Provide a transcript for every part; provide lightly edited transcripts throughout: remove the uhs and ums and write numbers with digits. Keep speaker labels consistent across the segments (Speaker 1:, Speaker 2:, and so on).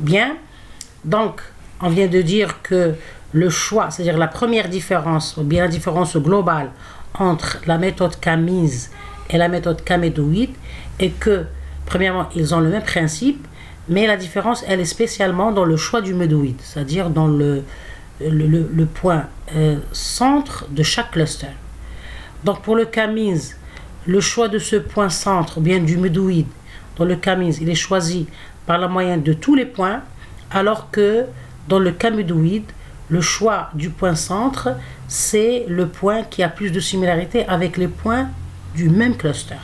Speaker 1: Bien, donc, on vient de dire que le choix, c'est-à-dire la première différence, ou bien la différence globale entre la méthode K-means et la méthode K-médoïde, est que, premièrement, ils ont le même principe, mais la différence, elle est spécialement dans le choix du médoïde, c'est-à-dire dans le point centre de chaque cluster. Donc, pour le K-means, le choix de ce point centre, ou bien du médoïde, dans le K-means, il est choisi par la moyenne de tous les points, alors que dans le K-médoïde, le choix du point centre, c'est le point qui a plus de similarité avec les points du même cluster.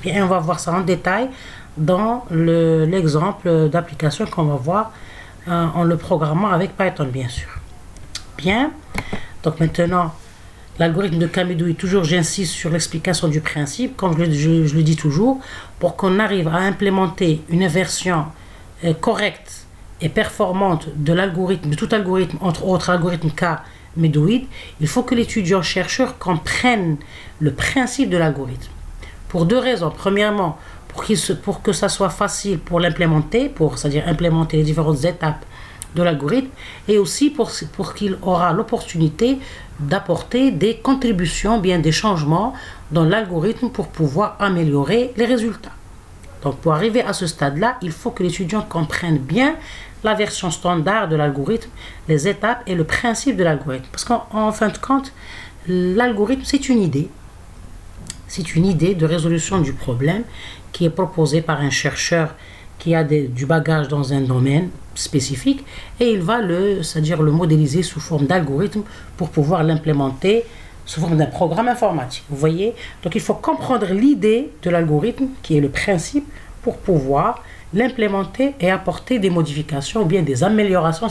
Speaker 1: Et on va voir ça en détail dans l'exemple d'application qu'on va voir en le programmant avec Python, bien sûr. Bien, donc maintenant, l'algorithme de K-médoïde, toujours j'insiste sur l'explication du principe, comme je le dis toujours, pour qu'on arrive à implémenter une version correcte et performante de l'algorithme, de tout algorithme, entre autres algorithme K-médoïde, il faut que l'étudiant chercheur comprenne le principe de l'algorithme. Pour deux raisons. Premièrement, pour que ça soit facile pour l'implémenter, c'est-à-dire implémenter les différentes étapes de l'algorithme, et aussi pour qu'il aura l'opportunité d'apporter des contributions, bien des changements dans l'algorithme pour pouvoir améliorer les résultats. Donc pour arriver à ce stade-là, il faut que l'étudiant comprenne bien la version standard de l'algorithme, les étapes et le principe de l'algorithme. Parce qu'en fin de compte, l'algorithme, c'est une idée. C'est une idée de résolution du problème qui est proposée par un chercheur qui a du bagage dans un domaine spécifique et il va c'est-à-dire le modéliser sous forme d'algorithme pour pouvoir l'implémenter sous forme d'un programme informatique. Vous voyez? Donc il faut comprendre l'idée de l'algorithme qui est le principe pour pouvoir l'implémenter et apporter des modifications ou bien des améliorations,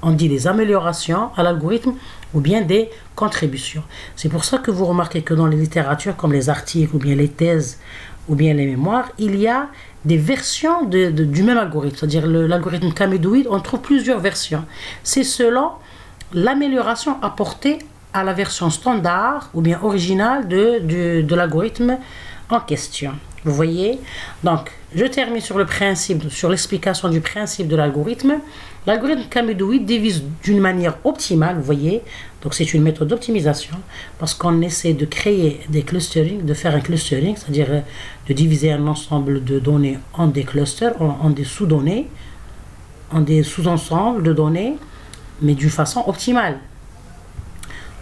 Speaker 1: on dit des améliorations à l'algorithme ou bien des contributions. C'est pour ça que vous remarquez que dans les littératures comme les articles ou bien les thèses ou bien les mémoires, il y a des versions du même algorithme, c'est-à-dire l'algorithme K-médoïde, on trouve plusieurs versions. C'est selon l'amélioration apportée à la version standard ou bien originale de l'algorithme en question. Vous voyez? Donc, je termine sur le principe, sur l'explication du principe de l'algorithme. L'algorithme K-médoïde divise d'une manière optimale, vous voyez? Donc, c'est une méthode d'optimisation parce qu'on essaie de créer des clusterings, de faire un clustering, c'est-à-dire de diviser un ensemble de données en des clusters, en des sous-données, en des sous-ensembles de données, mais d'une façon optimale.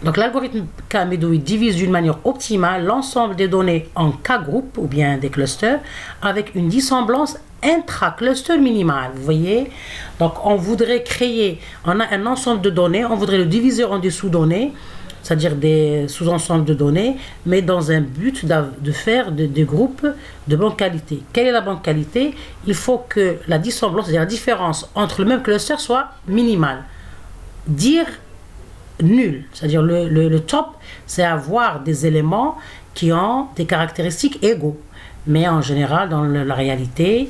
Speaker 1: Donc l'algorithme K-médoïde divise d'une manière optimale l'ensemble des données en K-groupes ou bien des clusters avec une dissemblance intra-cluster minimale. Vous voyez? Donc on voudrait créer, on a un ensemble de données, on voudrait le diviser en des sous-données, c'est-à-dire des sous-ensembles de données, mais dans un but de faire des groupes de bonne qualité. Quelle est la bonne qualité? Il faut que la dissemblance, c'est-à-dire la différence entre le même cluster soit minimale. Dire nul, c'est-à-dire le top, c'est avoir des éléments qui ont des caractéristiques égaux. Mais en général, dans la réalité,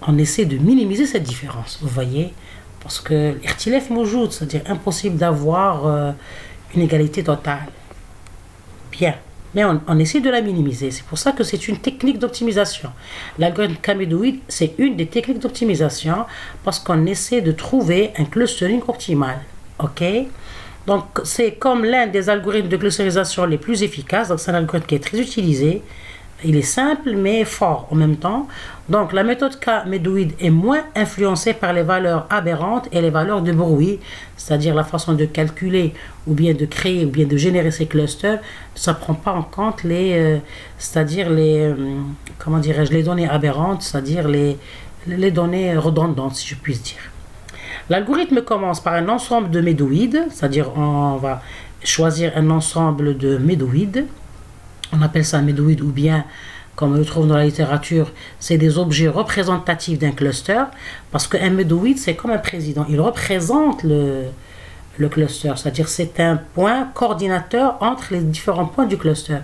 Speaker 1: on essaie de minimiser cette différence, vous voyez, parce que l'irtilaf moujoud, c'est-à-dire impossible d'avoir une égalité totale. Bien, mais on essaie de la minimiser. C'est pour ça que c'est une technique d'optimisation. L'algorithme K-médoïde, c'est une des techniques d'optimisation parce qu'on essaie de trouver un clustering optimal. Ok? Donc, c'est comme l'un des algorithmes de clusterisation les plus efficaces. Donc, c'est un algorithme qui est très utilisé. Il est simple, mais fort en même temps. Donc, la méthode K-médoïde est moins influencée par les valeurs aberrantes et les valeurs de bruit, c'est-à-dire la façon de calculer ou bien de créer ou bien de générer ces clusters. Ça ne prend pas en compte les données aberrantes, c'est-à-dire les données redondantes, si je puis dire. L'algorithme commence par un ensemble de médoïdes, c'est-à-dire on va choisir un ensemble de médoïdes. On appelle ça médoïde ou bien, comme on le trouve dans la littérature, c'est des objets représentatifs d'un cluster, parce qu'un médoïde, c'est comme un président. Il représente le cluster, c'est-à-dire c'est un point coordinateur entre les différents points du cluster.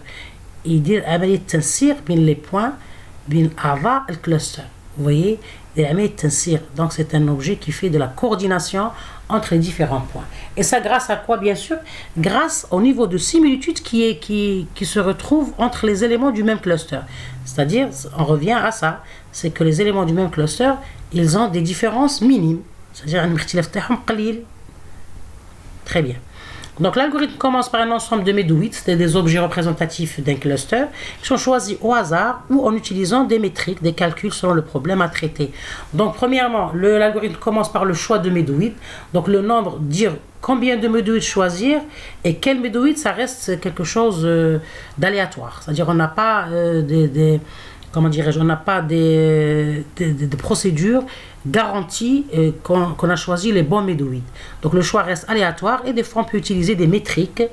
Speaker 1: Il dit عملية تنسيق بين les points بين أعضاء الcluster. Vous voyez, Donc c'est un objet qui fait de la coordination entre les différents points. Et ça grâce à quoi, bien sûr? Grâce au niveau de similitude qui se retrouve entre les éléments du même cluster. C'est-à-dire, on revient à ça, c'est que les éléments du même cluster, ils ont des différences minimes. C'est-à-dire, un اختلاف تاعهم قليل. Très bien. Donc l'algorithme commence par un ensemble de médouites, c'est des objets représentatifs d'un cluster, qui sont choisis au hasard ou en utilisant des métriques, des calculs selon le problème à traiter. Donc premièrement, l'algorithme commence par le choix de médouites, donc le nombre, dire combien de médouites choisir et quel médouite, ça reste quelque chose d'aléatoire. C'est-à-dire on n'a pas comment dirais-je, on n'a pas des procédures garanties qu'on a choisi les bons médouites. Donc le choix reste aléatoire et des fois on peut utiliser des métriques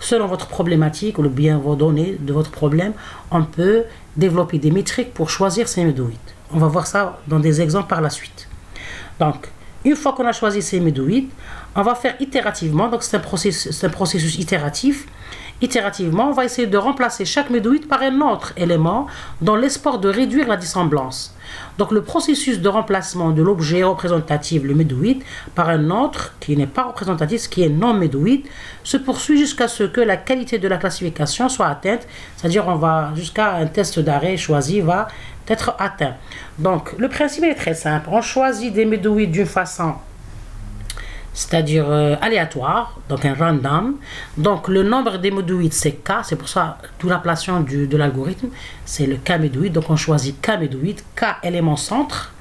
Speaker 1: selon votre problématique ou le bien vos données de votre problème. On peut développer des métriques pour choisir ces médouites. On va voir ça dans des exemples par la suite. Donc une fois qu'on a choisi ces médouites, on va faire itérativement, donc c'est un processus itératif. Itérativement, on va essayer de remplacer chaque médouite par un autre élément dans l'espoir de réduire la dissemblance. Donc le processus de remplacement de l'objet représentatif, le médouite, par un autre qui n'est pas représentatif, qui est non médouite, se poursuit jusqu'à ce que la qualité de la classification soit atteinte, c'est-à-dire on va jusqu'à un test d'arrêt choisi va être atteint. Donc le principe est très simple, on choisit des médouites d'une façon c'est-à-dire aléatoire, donc un random. Donc le nombre des médouites c'est K, c'est pour ça toute l'appellation de l'algorithme, c'est le K médouite. Donc on choisit K médouite, K élément centre.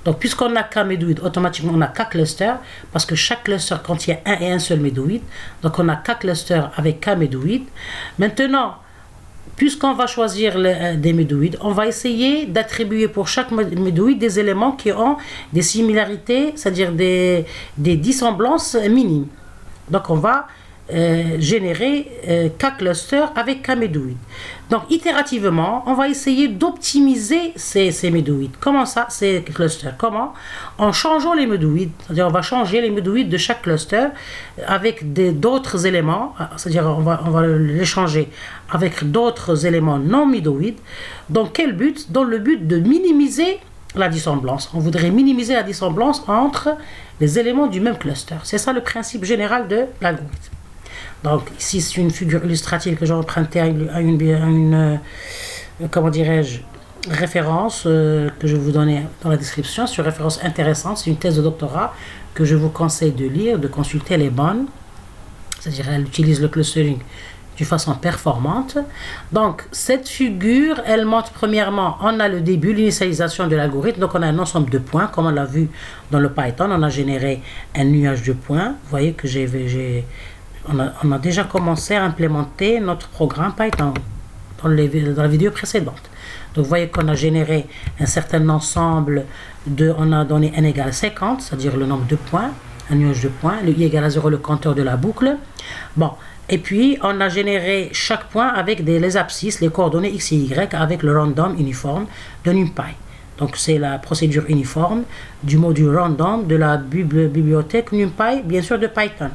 Speaker 1: Donc puisqu'on a K médouite, automatiquement on a K cluster, parce que chaque cluster contient un et un seul médouite. Donc on a K cluster avec K médouite. Maintenant, puisqu'on va choisir des médouites, on va essayer d'attribuer pour chaque médouite des éléments qui ont des similarités, c'est-à-dire des dissemblances minimes. Donc on va générer K cluster avec K médouite. Donc itérativement, on va essayer d'optimiser ces médouites. Comment ça, ces clusters? Comment? En changeant les médouites, c'est-à-dire on va changer les médouites de chaque cluster avec d'autres éléments, c'est-à-dire on va les changer avec d'autres éléments non médouites. Dans quel but? Dans le but de minimiser la dissemblance. On voudrait minimiser la dissemblance entre les éléments du même cluster. C'est ça le principe général de l'algorithme. Donc ici c'est une figure illustrative que j'ai empruntée à une comment dirais-je, référence que je vais vous donner dans la description. C'est une référence intéressante, c'est une thèse de doctorat que je vous conseille de lire, de consulter, elle est bonne. C'est-à-dire elle utilise le clustering d'une façon performante. Donc cette figure, elle montre premièrement, on a le début, l'initialisation de l'algorithme, donc on a un ensemble de points, comme on l'a vu dans le Python, on a généré un nuage de points. Vous voyez que on a déjà commencé à implémenter notre programme Python dans la vidéo précédente. Donc vous voyez qu'on a généré un certain ensemble on a donné n égale 50, c'est-à-dire le nombre de points, un nuage de points, le i égale à 0, le compteur de la boucle. Bon, et puis on a généré chaque point avec les abscisses, les coordonnées x et y avec le random uniforme de NumPy. Donc c'est la procédure uniforme du module random de la bibliothèque NumPy, bien sûr de Python.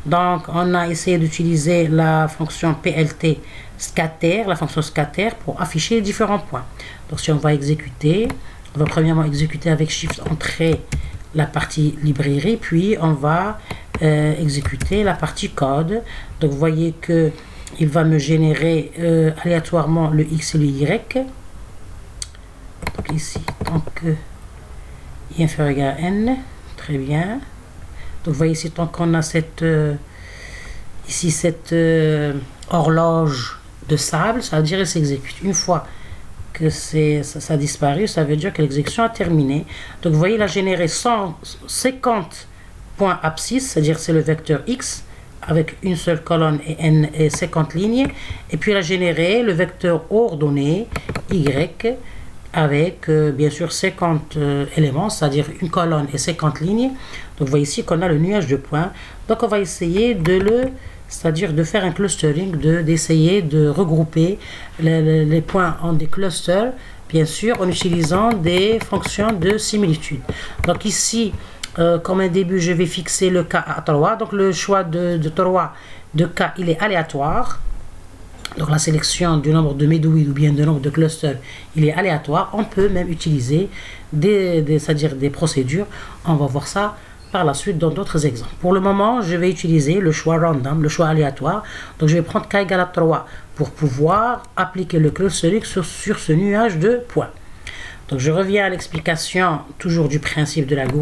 Speaker 1: Donc on a essayé d'utiliser la fonction plt scatter, la fonction scatter pour afficher les différents points. Donc si on va exécuter, on va premièrement exécuter avec shift entrée la partie librairie, puis on va exécuter la partie code. Donc vous voyez que il va me générer aléatoirement le x et le y. Donc ici, tant que i inférieur à n, très bien. Donc vous voyez ici, tant qu'on a cette horloge de sable, ça veut dire qu'elle s'exécute. Une fois que ça a disparu, ça veut dire que l'exécution a terminé. Donc vous voyez, il a généré 150 points abscisses, c'est-à-dire c'est le vecteur x avec une seule colonne et 50 lignes. Et puis il a généré le vecteur ordonné y avec bien sûr 50 éléments, c'est-à-dire une colonne et 50 lignes. Donc vous voyez ici qu'on a le nuage de points. Donc on va essayer c'est-à-dire de faire un clustering, d'essayer de regrouper les points en des clusters, bien sûr en utilisant des fonctions de similitude. Donc ici, comme un début, je vais fixer le K à 3. Donc le choix de 3 de K, il est aléatoire. Donc la sélection du nombre de médouilles ou bien du nombre de clusters, il est aléatoire. On peut même utiliser c'est-à-dire des procédures. On va voir ça par la suite dans d'autres exemples. Pour le moment, je vais utiliser le choix random, le choix aléatoire. Donc je vais prendre k égale à 3 pour pouvoir appliquer le clustering sur ce nuage de points. Donc je reviens à l'explication toujours du principe de l'algorithme.